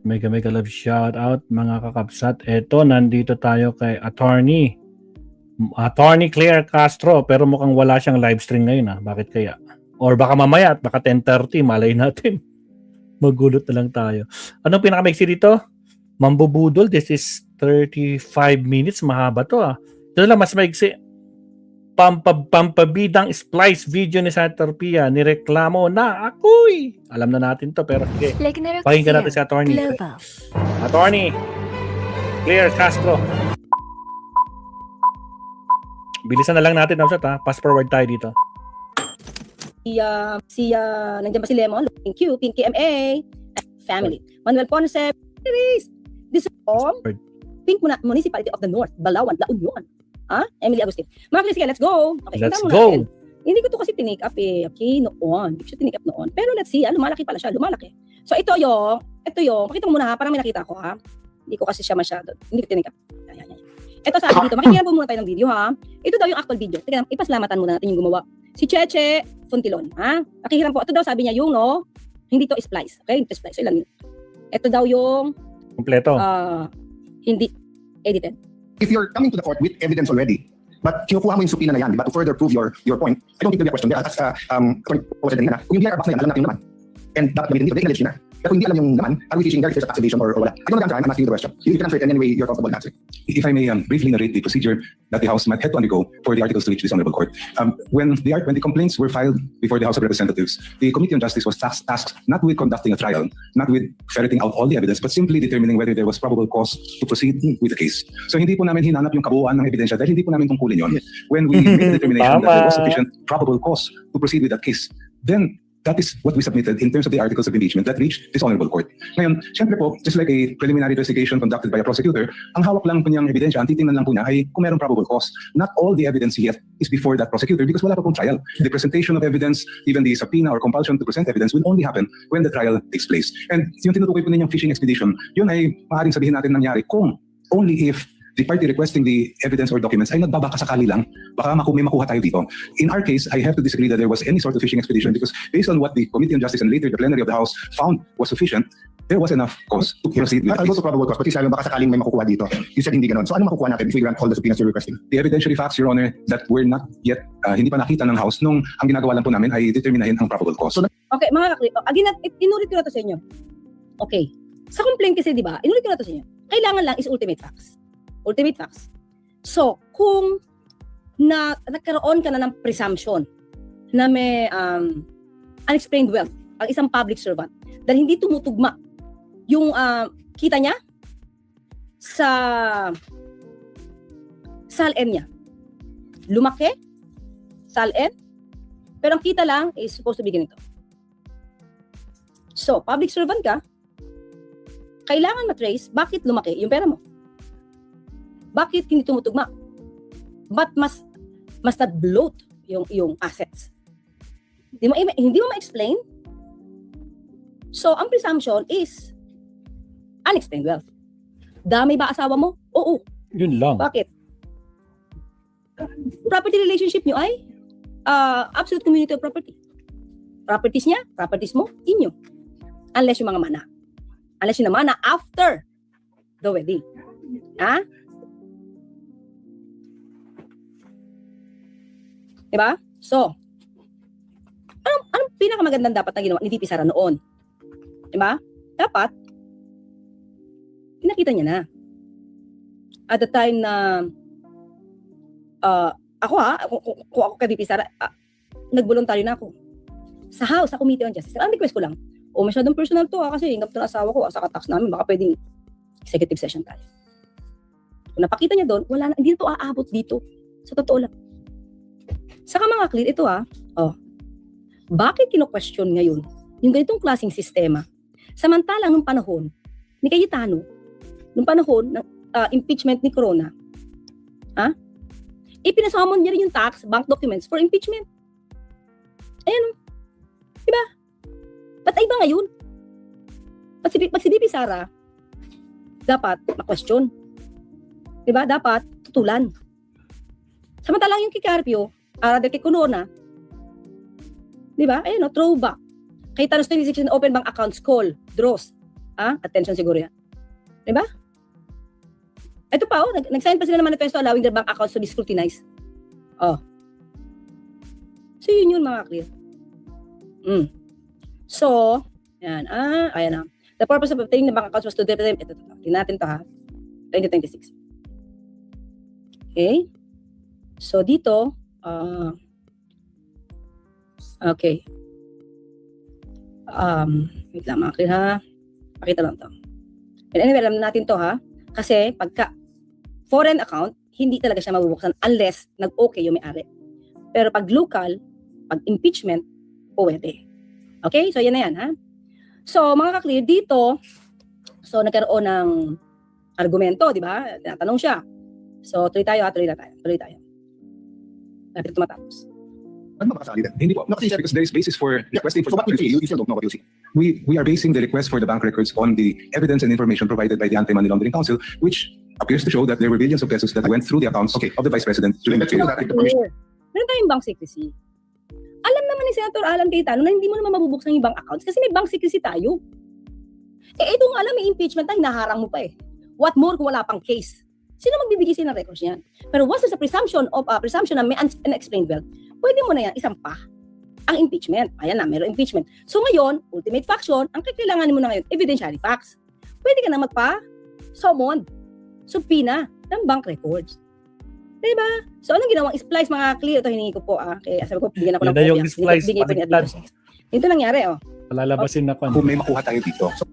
Mega love shout out mga kakabsat. Eto, nandito tayo kay Attorney Claire Castro, pero mukhang wala siyang live stream ngayon Bakit kaya? Or baka mamaya at baka 10:30, malay natin. Magulat na lang tayo. Anong pinakamaiksi dito? Mambubudol, this is 35 minutes, mahaba to Ito lang mas maiksi. Pampabidang splice video ni Senator Pia, nireklamo na ako'y. Alam na natin to, pero sige. Pakinggan natin si Attorney. Attorney Claire Castro. Bilisan na lang natin, Fast forward tayo dito. Nandiyan ba si Lemon? Thank you, Pinky MA, family. Manuel Ponce, this is Pink Municipality of the North, Balawan, La Union. Emily Agustin. Mga sige, let's go. Okay, let's go. Natin. Hindi ko to kasi tinake up Okay, noon. Hindi ko siya tinake up noon. Pero let's see, lumalaki pala siya, lumalaki. So ito yung, pakita mo muna parang may nakita ko Hindi ko kasi siya masyado. Hindi ko tinake up. Ayan. Ito sa akin dito, makikita po muna tayo ng video Ito daw yung actual video. Tingnan, ipasalamatan muna natin yung gumawa. Si Cheche Fontilon, Nakikiram po. Ito daw sabi niya yung hindi to splice. Okay, hindi to splice. So ilan yun? Ito daw yung kompleto. Hindi edited. If you're coming to the court with evidence already, but kinukuha mo yung supina na yan, diba, to further prove your point, I don't think there'll be a question. As kung yung box na yan, alam natin yung naman. And dapat gamitin dito, they acknowledge na. Pero kung hindi alam yung naman, are we fishing there if there's activation or wala? I don't know the answer, I'm asking you the question. You can answer it in any way you're comfortable answering. If I may briefly narrate the procedure that the House might have to undergo for the articles to reach this honorable court. When the complaints were filed before the House of Representatives, the Committee on Justice was tasked not with conducting a trial, not with ferreting out all the evidence, but simply determining whether there was probable cause to proceed with the case. So hindi po namin hinanap yung kabuuan ng ebidensya dahil hindi po namin tungkulin yun. When we made the determination that there was sufficient probable cause to proceed with that case, then that is what we submitted in terms of the articles of impeachment that reached this honorable court. Ngayon, syempre po, just like a preliminary investigation conducted by a prosecutor, ang hawak lang po niyang ebidensya, ang titingnan lang po niya ay kung mayroong probable cause. Not all the evidence yet is before that prosecutor because wala pa pong trial. The presentation of evidence, even the subpoena or compulsion to present evidence will only happen when the trial takes place. And yung tinutukoy po ninyong fishing expedition, yun ay maaaring sabihin natin nangyari kung only if the party requesting the evidence or documents ay nagbabaka sakali lang, baka may makuha tayo dito. In our case, I have to disagree that there was any sort of fishing expedition because based on what the Committee on Justice and later the plenary of the House found was sufficient, there was enough cause to proceed with the I'll go case. to probable cause, pati sabi baka sakaling may makukuha dito. You said hindi ganun. So ano makukuha natin if we grant all the subpoenas you're requesting? The evidentiary facts, Your Honor, that were not yet, hindi pa nakita ng House nung ang ginagawa lang po namin ay determinahin ang probable cause. So, Okay, mga kakli, again, inulit ko na to sa inyo. Okay. Sa complaint kasi, di ba, inulit ko na to sa inyo. Kailangan lang is ultimate facts. Ultimate facts. So, kung nagkaroon ka na ng presumption na may unexplained wealth, ang isang public servant, dahil hindi tumutugma yung kita niya sa SALN niya. Lumaki, SALN, pero ang kita lang is supposed to be ganito. So, public servant ka, kailangan matrace bakit lumaki yung pera mo. Bakit hindi tumutugma? But mas na-bloat yung assets. Hindi mo ma-explain. So, ang presumption is unexplained wealth. Dami ba asawa mo? Oo. Yun lang. Bakit? Property relationship nyo ay absolute community of property. Properties niya, properties mo, inyo. Unless yung mga mana. Unless yung mana after the wedding. Diba? So, anong pinakamagandang dapat na ginawa ni VP Sara noon? Diba? Dapat, pinakita niya na. At the time na, kung ako kay VP Sara, nagboluntaryo na ako. Sa House, sa Committee on Justice. Ang request ko lang, masyadong personal to kasi ingap to na asawa ko, sa tax namin, baka pwedeng executive session tayo. Kung napakita niya doon, wala na, hindi to aabot dito. Sa totoo lang. Saka mga clear, ito bakit kino-question ngayon yung ganitong klaseng sistema? Samantalang nung panahon ni Cayetano, nung panahon ng impeachment ni Corona, ipinasamon niya rin yung tax, bank documents for impeachment. Ayan, diba? Ba't ay ba ngayon? Pag si VP Sara, dapat ma-question. Diba? Dapat tutulan. Samantalang yung kay Carpio, kay Corona, di ba? Ayun, throwback. Kay Thanos 26 open bank accounts, call, draws. Attention siguro yan. Diba? Ito pa, nag-sign pa sila ng manifesto allowing their bank accounts to be scrutinized. So, yun mga clear. So, yan. Ayan na. The purpose of obtaining the bank accounts was to determine, ito. Tingnan natin to 2026. Okay? So, dito, okay. Wait lang mga clear ha. Pakita lang to. And anyway, alam natin to kasi pagka foreign account, hindi talaga siya mabubuksan unless nag-okay yung may-ari. Pero pag local, pag impeachment, pwede. Okay? So, yan na yan, So, mga ka-clear, dito, so, nagkaroon ng argumento, di ba? Tinatanong siya. So, tuloy tayo. Lapit tumatapos. Ano makasali din? Hindi po. No, kasi sir, Because there is basis for requesting for so what you see, you still don't know what you see. we are basing the request for the bank records on the evidence and information provided by the Anti-Money Laundering Council, which appears to show that there were billions of pesos that went through the accounts of the Vice President during the period. Meron tayong bank secrecy. Alam naman ni Senator Alan Cayetano na hindi mo naman mabubuksan yung bank accounts kasi may bank secrecy tayo. Ito nga alam, may impeachment na hinaharang mo pa What more kung wala pang case? Sino magbibigay sa'yo ng records niyan? Pero once there's a presumption na may unexplained wealth, pwede mo na yan isampa ang impeachment. Ayan na, meron impeachment. So ngayon, ultimate faction, ang kailanganin mo na ngayon, evidentiary facts. Pwede ka na magpa-summon, subpoena ng bank records. Diba? So anong ginawang splice mga clear? Ito hiningi ko po. Kaya sabi ko, bigyan ako ng Yan na yung splice, kopya. Ito nangyari. Palalabasin na ko. Kung may makuha tayo dito, so,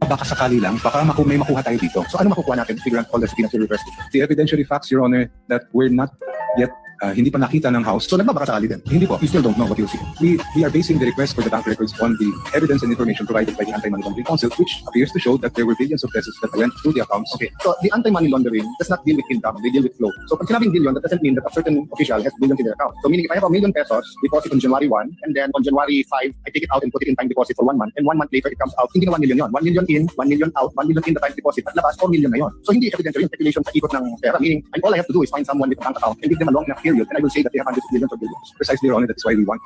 baka sakali lang, baka may makuha tayo dito. So ano makukuha natin? Figure out all the subpoenas to reverse it. The evidentiary facts, Your Honor, that were not yet hindi pa nakita ng House. So nagbabakasakali din? Hindi po. You still don't know what you see. We are basing the request for the bank records on the evidence and information provided by the Anti-Money Laundering Council, which appears to show that there were billions of pesos that went through the accounts. Okay, so the anti-money laundering does not deal with income, they deal with flow. So pag sinabing billion, that doesn't mean that a certain official has billions in their account. So meaning if I have ₱1 million, deposit on January 1, and then on January 5, I take it out and put it in time deposit for 1 month, and 1 month later it comes out, hindi na 1 million yun. 1 million in, 1 million out, 1 million in the time deposit, at labas, 4 million na yun. So hindi evidentiary yung speculation sa ikot ng pera, meaning all I have to do is find someone with a bank account and give them a long enough period, and I will say that they have hundreds of millions or billions. Precisely, Your Honor, that's why we want.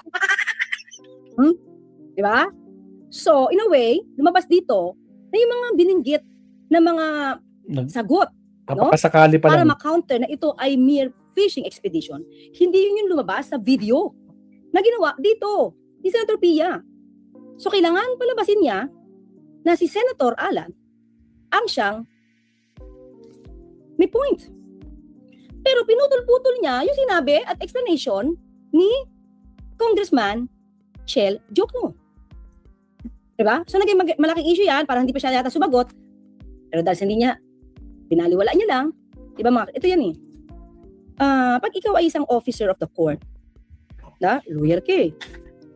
Diba? So, in a way, lumabas dito na yung mga bininggit na mga sagot Napakasakali pa para lang. ma-counter na ito ay mere fishing expedition. Hindi yun yung lumabas sa video na ginawa dito ni Senator Pia. So, kailangan palabasin niya na si Senator Alan ang siyang may point. Pero pinutol-putol niya yung sinabi at explanation ni Congressman Shell Jokno. Diba? So naging malaking issue yan para hindi pa siya yata sumagot. Pero dahil hindi niya, binaliwala niya lang. Diba mga, ito yan pag ikaw ay isang officer of the court, lawyer ka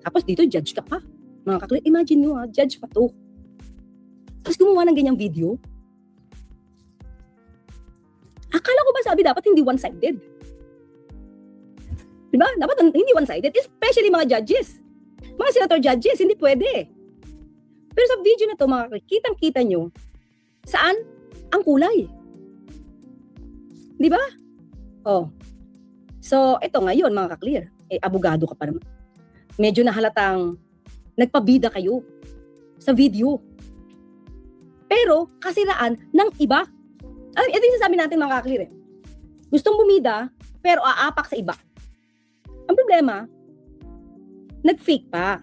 tapos dito judge ka pa. Mga kaklit, imagine nyo judge pa to. Tapos gumawa ng ganyang video. Akala ko ba sabi dapat hindi one-sided? Diba? Dapat hindi one-sided, especially mga judges. Mga senator judges, hindi pwede. Pero sa video na to, mga kitang-kita nyo, saan ang kulay? Diba? So, ito ngayon, mga ka-clear. Abogado ka pa naman. Medyo nahalatang nagpabida kayo sa video. Pero, kasiraan ng iba. Ito yung sasabi natin, mga ka-clear. Gustong bumida, pero aapak sa iba. Ang problema, nag-fake pa.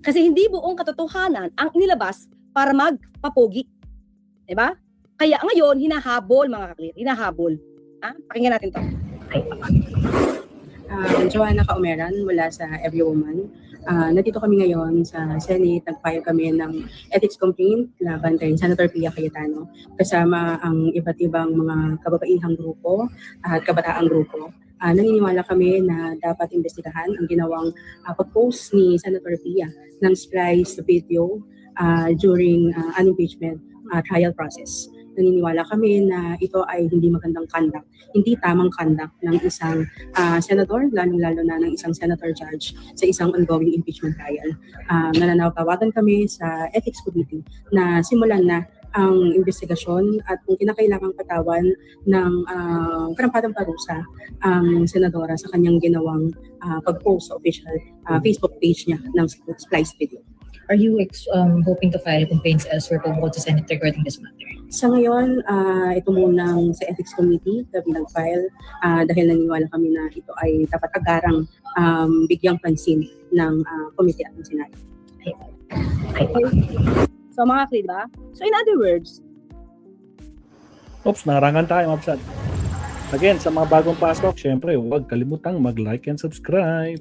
Kasi hindi buong katotohanan ang inilabas para magpapogi. Diba? Kaya ngayon, hinahabol mga kaklir. Hinahabol. Pakinggan natin to. Joanna Kaumeran mula sa Every Woman. Nandito kami ngayon sa Senate. Nag-file kami ng ethics complaint laban kay Senator Pia Cayetano kasama ang iba't ibang mga kababaihang grupo at kabataang grupo. Naniniwala kami na dapat imbestigahan ang ginawang pag-post ni Senator Pia ng splice video during an impeachment trial process. Naniniwala kami na ito ay hindi magandang conduct, hindi tamang conduct ng isang senador, lalong-lalo na ng isang senator judge sa isang ongoing impeachment trial. Nananawagan kami sa Ethics Committee na simulan na ang investigasyon at kung kinakailangang patawan ng karampatang parusa ang senadora sa kanyang ginawang pag-post sa official Facebook page niya ng splice video. Are you hoping to file complaints elsewhere po bukod sa Senate regarding this matter? Sa ngayon, ito munang sa Ethics Committee kami nag-file dahil naniniwala kami na ito ay dapat agarang bigyang pansin ng Committee at ng Senado. So mga clear ba? So in other words, Oops, narangan tayo, Mapsat. Again, sa mga bagong pasok, syempre, huwag kalimutang mag-like and subscribe.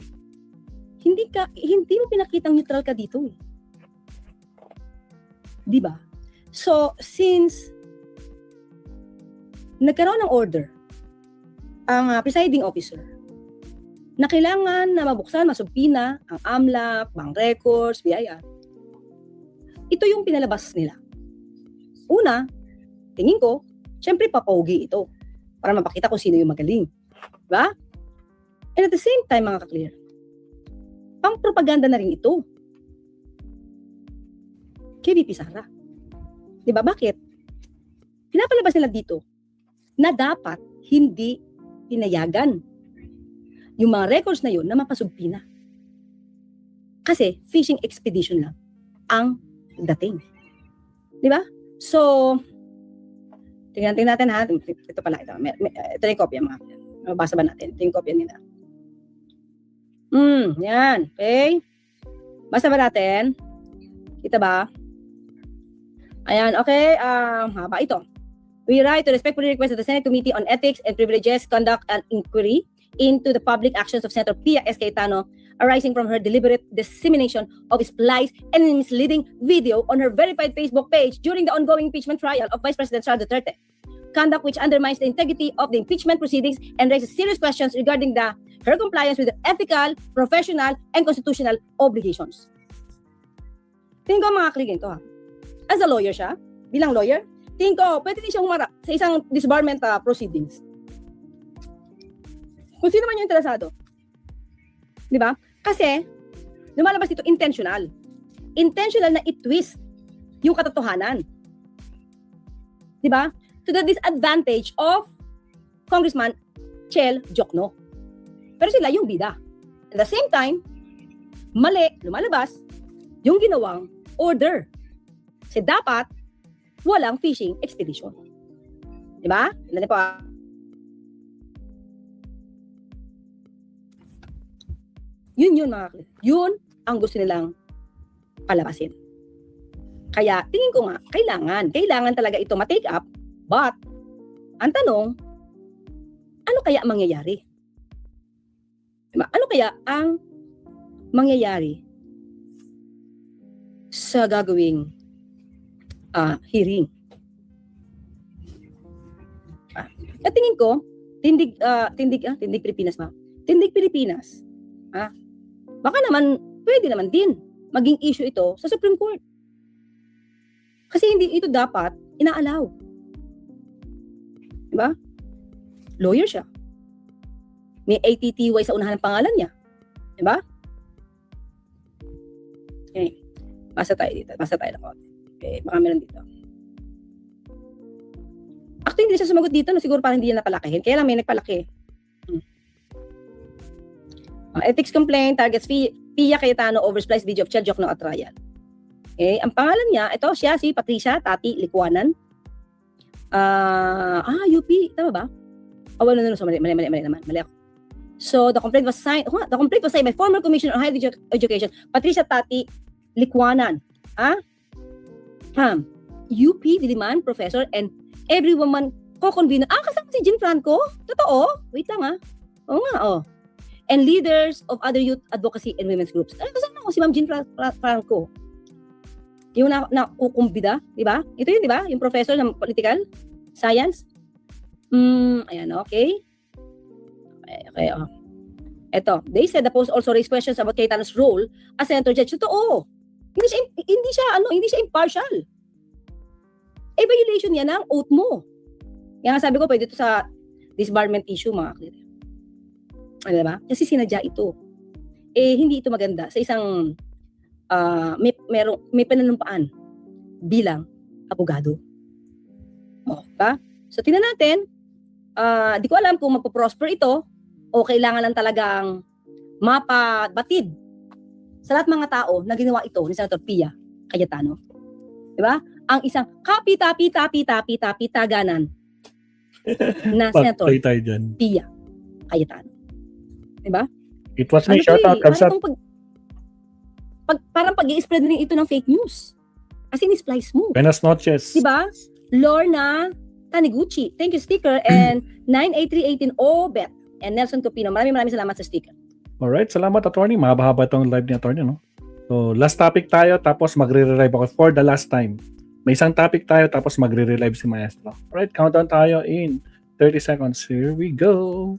hindi mo pinakitang neutral ka dito eh. Di ba? So, since nagkaroon ng order ang presiding officer na kailangan na mabuksan, masubpina ang AMLAC, Bank Records, BIR, ito yung pinalabas nila. Una, tingin ko, syempre papogi ito para mapakita kung sino yung magaling. Diba? And at the same time, mga ka-clear, pang-propaganda na rin ito kay VP Sara. Diba? Bakit? Pinapalabas nila dito na dapat hindi pinayagan yung mga records na yun na mapasubpina. Kasi fishing expedition lang ang dating. Diba? So, tingnan natin ha. Ito pala. Ito yung kopya mga. Mabasa ba natin? Ito yung kopya nila. Yan. Okay. Basa ba natin? Kita ba? Ayan. Okay. Haba ito. We write to respectfully request that the Senate Committee on Ethics and Privileges conduct an inquiry into the public actions of Senator Pia S. Cayetano arising from her deliberate dissemination of spliced and misleading video on her verified Facebook page during the ongoing impeachment trial of Vice President Sara Duterte. Conduct which undermines the integrity of the impeachment proceedings and raises serious questions regarding her compliance with the ethical, professional, and constitutional obligations. Tingin ko mga kligin ko ha. As a lawyer siya, bilang lawyer, tingin ko pwede din siya humarap sa isang disbarment proceedings. Kung sino man yung interesado. Di ba? Kasi, lumalabas dito intentional. Intentional na i-twist yung katotohanan. Di ba? To the disadvantage of Congressman Chel Jokno. Pero sila yung bida. At the same time, mali, lumalabas yung ginawang order. Kasi dapat, walang fishing expedition. Di ba? Ilan po Yun mga kapatid. Yun ang gusto nilang palabasin. Kaya tingin ko nga, kailangan talaga ito ma-take up, but ang tanong, ano kaya ang mangyayari? Diba? Ano kaya ang mangyayari sa gagawing hearing? At tingin ko, tindig Pilipinas ba? Tindig Pilipinas. Baka naman, pwede naman din maging issue ito sa Supreme Court. Kasi hindi ito dapat inaalaw. Diba? Lawyer siya. May ATTY sa unahan ng pangalan niya. Diba? Okay. Basa tayo dito. Basa tayo na konti. Okay, baka meron dito. Actually, hindi siya sumagot dito. No? Siguro parang hindi niya napalakihin. Kaya lang may nagpalaki. Ethics complaint targets Pia Cayetano over spliced video of Chel Jokno at trial. Okay, ang pangalan niya, ito siya si Patricia Tati Licuanan. UP, tama ba? Oh, no, so mali naman. Mali ako. So the complaint was signed by former Commissioner on Higher Education, Patricia Tati Licuanan. UP Diliman professor and every woman co-convener. Kasama si Jean Franco? Totoo? Wait lang Oo nga, and leaders of other youth advocacy and women's groups. Kasama ko si Ma'am Jean Franco. Yung nakukumbida, di ba? Ito yun, di ba? Yung professor ng political science. Ayan, okay. Okay. Ito, they said the post also raised questions about Cayetano's role as senator judge. Totoo. Hindi siya impartial. Violation yan ng oath mo. Kaya nga sabi ko, pwede ito sa disbarment issue, mga clear. Ano ba? Kasi sinadya ito. Hindi ito maganda sa isang may pananumpaan bilang abogado. Diba? So, tingnan natin. Di ko alam kung magpo-prosper ito o kailangan lang talagang mapabatid sa lahat mga tao na ginawa ito ni Senator Pia Cayetano. Di ba? Ang isang kapita-pita-pita-pita-pitaganan na Senator Patay tayo dyan. Pia Cayetano. Di ba? It was me. Ano Shout to out, eh, ano Kabsat. itong parang pag-i-spread rin ito ng fake news. As in, splice mo. Buenas noches. Diba? Lorna Taniguchi. Thank you, sticker. And 98318 Obet. And Nelson Copino. Maraming salamat sa sticker. Alright, salamat, attorney. Mahaba-haba itong live ni attorney, no? So, last topic tayo, tapos magre-relive ako for the last time. May isang topic tayo, tapos magre-relive si Maestro. Alright, countdown tayo in 30 seconds. Here we go.